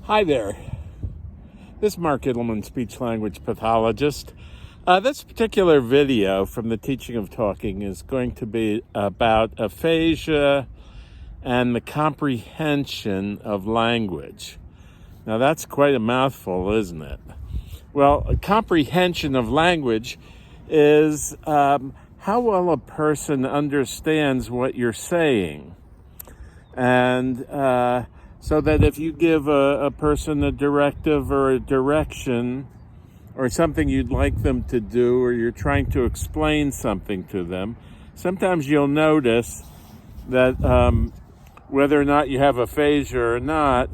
Hi there. This is Mark Ittleman, speech-language pathologist. This particular video from the Teaching of Talking is going to be about aphasia and the comprehension of language. Now that's quite a mouthful, isn't it? Well, a comprehension of language is how well a person understands what you're saying. And so that if you give a person a directive or a direction or something you'd like them to do, or you're trying to explain something to them, sometimes you'll notice that whether or not you have aphasia or not,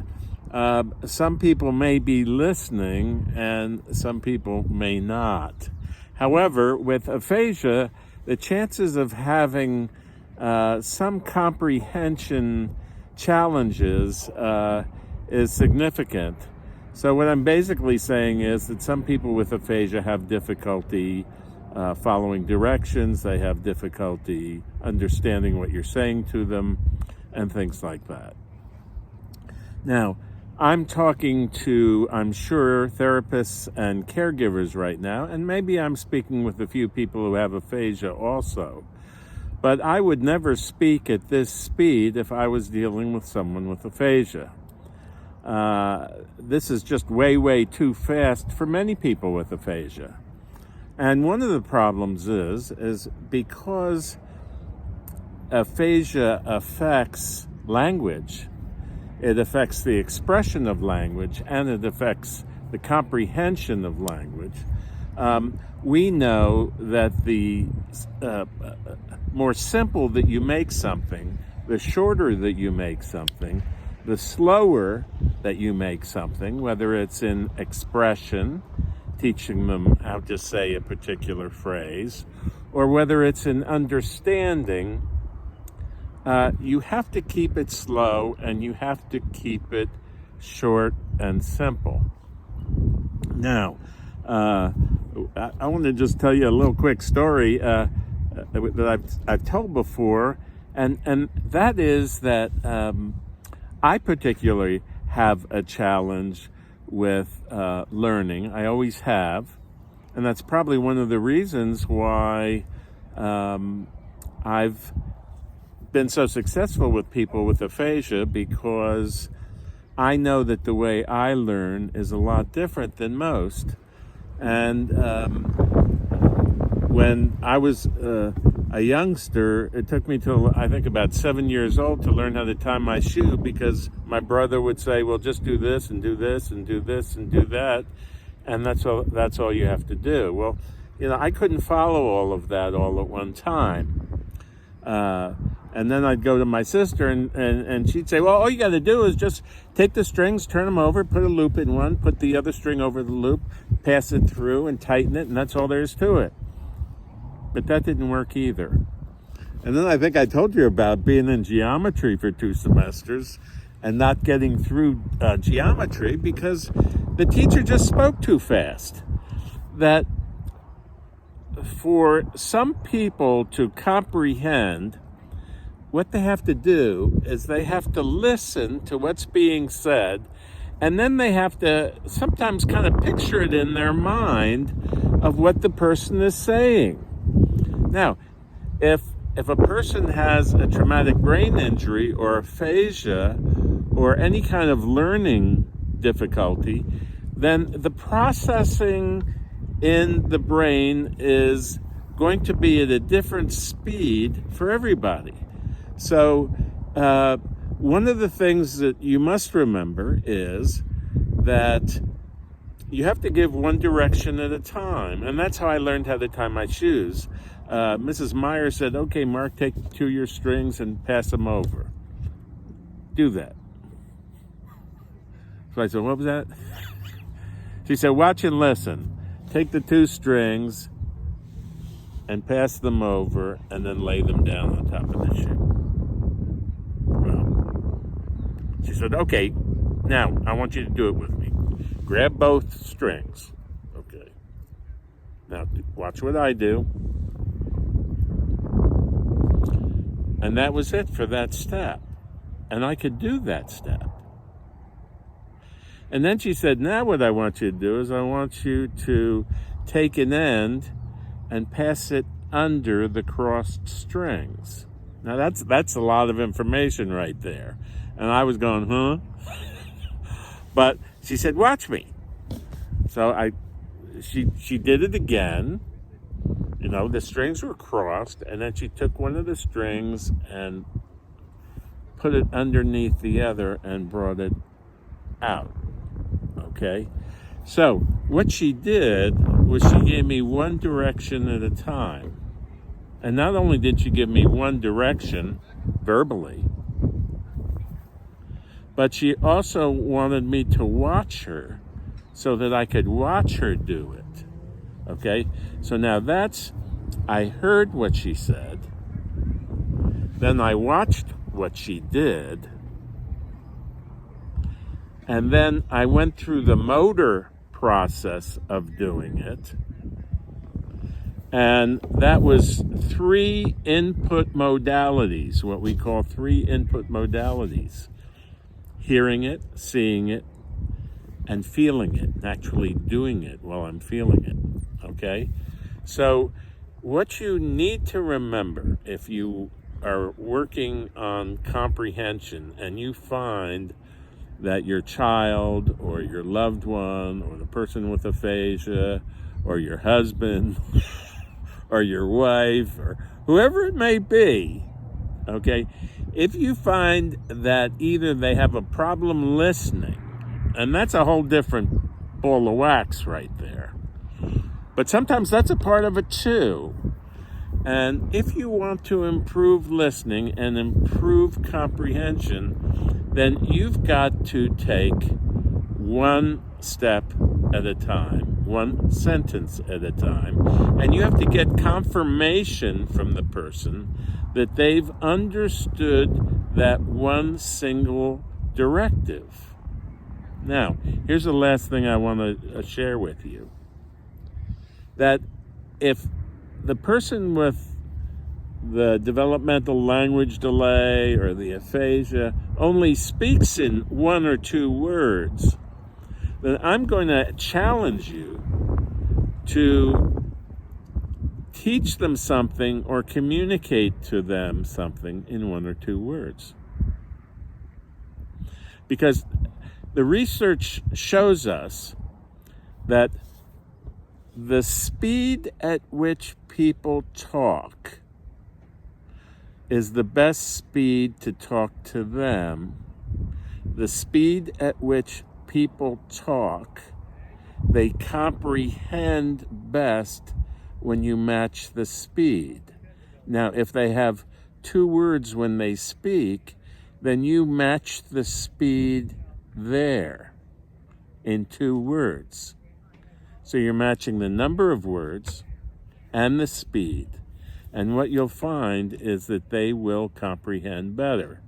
some people may be listening and some people may not. However, with aphasia, the chances of having some comprehension challenges is significant. So what I'm basically saying is that some people with aphasia have difficulty following directions, they have difficulty understanding what you're saying to them, and things like that. Now, I'm talking to, I'm sure, therapists and caregivers right now, and maybe I'm speaking with a few people who have aphasia also. But I would never speak at this speed if I was dealing with someone with aphasia. This is just way too fast for many people with aphasia. And one of the problems is because aphasia affects language, it affects the expression of language, and it affects the comprehension of language. We know that the more simple that you make something, the shorter that you make something, the slower that you make something, whether it's in expression, teaching them how to say a particular phrase, or whether it's in understanding, you have to keep it slow and you have to keep it short and simple. Now, I want to just tell you a little quick story that I've told before, and that is that I particularly have a challenge with learning. I always have, and that's probably one of the reasons why I've been so successful with people with aphasia, because I know that the way I learn is a lot different than most. And when I was a youngster, it took me till I think about 7 years old to learn how to tie my shoe, because my brother would say, well, just do this and do this and do this and do that, and that's all you have to do. Well, I couldn't follow all of that all at one time. And then I'd go to my sister and she'd say, well, all you got to do is just take the strings, turn them over, put a loop in one, put the other string over the loop, pass it through and tighten it, and that's all there is to it. But that didn't work either. And then I think I told you about being in geometry for 2 semesters and not getting through geometry because the teacher just spoke too fast. That for some people to comprehend, what they have to do is they have to listen to what's being said, and then they have to sometimes kind of picture it in their mind of what the person is saying. Now, if a person has a traumatic brain injury or aphasia or any kind of learning difficulty, then the processing in the brain is going to be at a different speed for everybody. So one of the things that you must remember is that you have to give one direction at a time. And that's how I learned how to tie my shoes. Mrs. Meyer said, okay, Mark, take 2 of your strings and pass them over. Do that. So I said, what was that? She said, watch and listen. Take the 2 strings and pass them over and then lay them down on top of the shoe. She said, okay, now I want you to do it with me. Grab both strings. Okay. Now watch what I do. And that was it for that step. And I could do that step. And then she said, now what I want you to do is I want you to take an end and pass it under the crossed strings. Now that's a lot of information right there. And I was going, huh? But she said, watch me. So she did it again. You know, the strings were crossed, and then she took one of the strings and put it underneath the other and brought it out. Okay? So what she did was she gave me one direction at a time. And not only did she give me one direction verbally, but she also wanted me to watch her so that I could watch her do it. Okay? So now I heard what she said. Then I watched what she did. And then I went through the motor process of doing it. And that was 3 input modalities, what we call 3 input modalities. Hearing it, seeing it, and feeling it, and actually doing it while I'm feeling it, okay? So what you need to remember if you are working on comprehension and you find that your child or your loved one or the person with aphasia or your husband or your wife or whoever it may be, okay, if you find that either they have a problem listening, and that's a whole different ball of wax right there, but sometimes that's a part of it too. And if you want to improve listening and improve comprehension, then you've got to take one step at a time, one sentence at a time, and you have to get confirmation from the person that they've understood that one single directive. Now, here's the last thing I want to share with you. That if the person with the developmental language delay or the aphasia only speaks in 1 or 2 words, then I'm going to challenge you to teach them something or communicate to them something in 1 or 2 words. Because the research shows us that the speed at which people talk is the best speed to talk to them. The speed at which people talk, they comprehend best when you match the speed. Now, if they have 2 words when they speak, then you match the speed there in 2 words. So you're matching the number of words and the speed. And what you'll find is that they will comprehend better.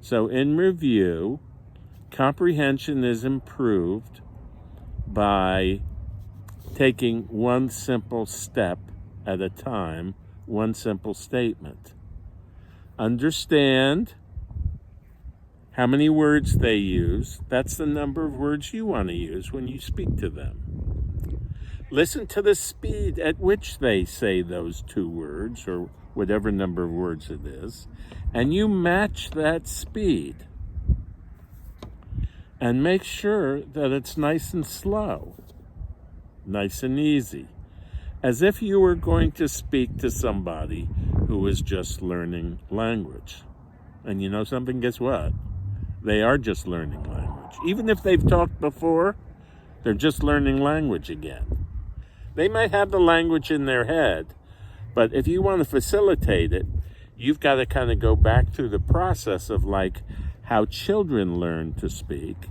So in review, comprehension is improved by taking one simple step at a time, one simple statement. Understand how many words they use. That's the number of words you want to use when you speak to them. Listen to the speed at which they say those 2 words or whatever number of words it is, and you match that speed. And make sure that it's nice and slow, nice and easy, as if you were going to speak to somebody who is just learning language. And you know something? Guess what? They are just learning language. Even if they've talked before, they're just learning language again. They might have the language in their head, but if you want to facilitate it, you've got to kind of go back through the process of like how children learn to speak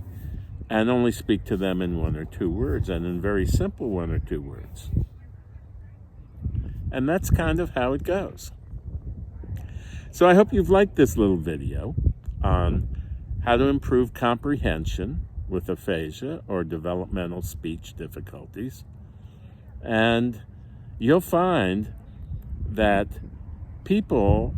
and only speak to them in 1 or 2 words and in very simple 1 or 2 words. And that's kind of how it goes. So I hope you've liked this little video on how to improve comprehension with aphasia or developmental speech difficulties. And you'll find that people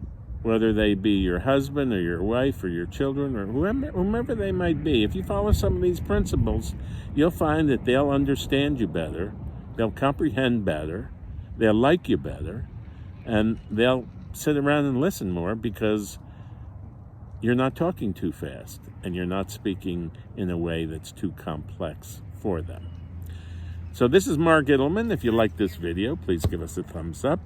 whether they be your husband or your wife or your children or whomever they might be. If you follow some of these principles, you'll find that they'll understand you better, they'll comprehend better, they'll like you better, and they'll sit around and listen more because you're not talking too fast and you're not speaking in a way that's too complex for them. So this is Mark Ittleman. If you like this video, please give us a thumbs up.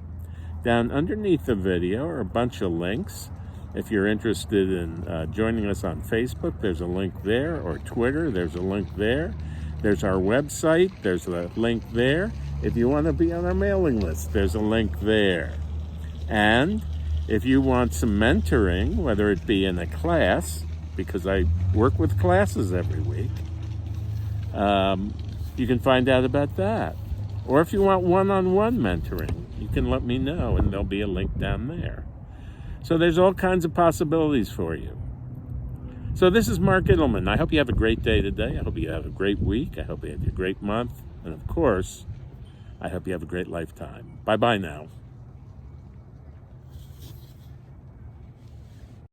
Down underneath the video are a bunch of links. If you're interested in joining us on Facebook, there's a link there, or Twitter, there's a link there. There's our website, there's a link there. If you want to be on our mailing list, there's a link there. And if you want some mentoring, whether it be in a class, because I work with classes every week, you can find out about that. Or if you want one-on-one mentoring, you can let me know, and there'll be a link down there. So there's all kinds of possibilities for you. So this is Mark Ittleman. I hope you have a great day today. I hope you have a great week. I hope you have a great month. And of course, I hope you have a great lifetime. Bye-bye now.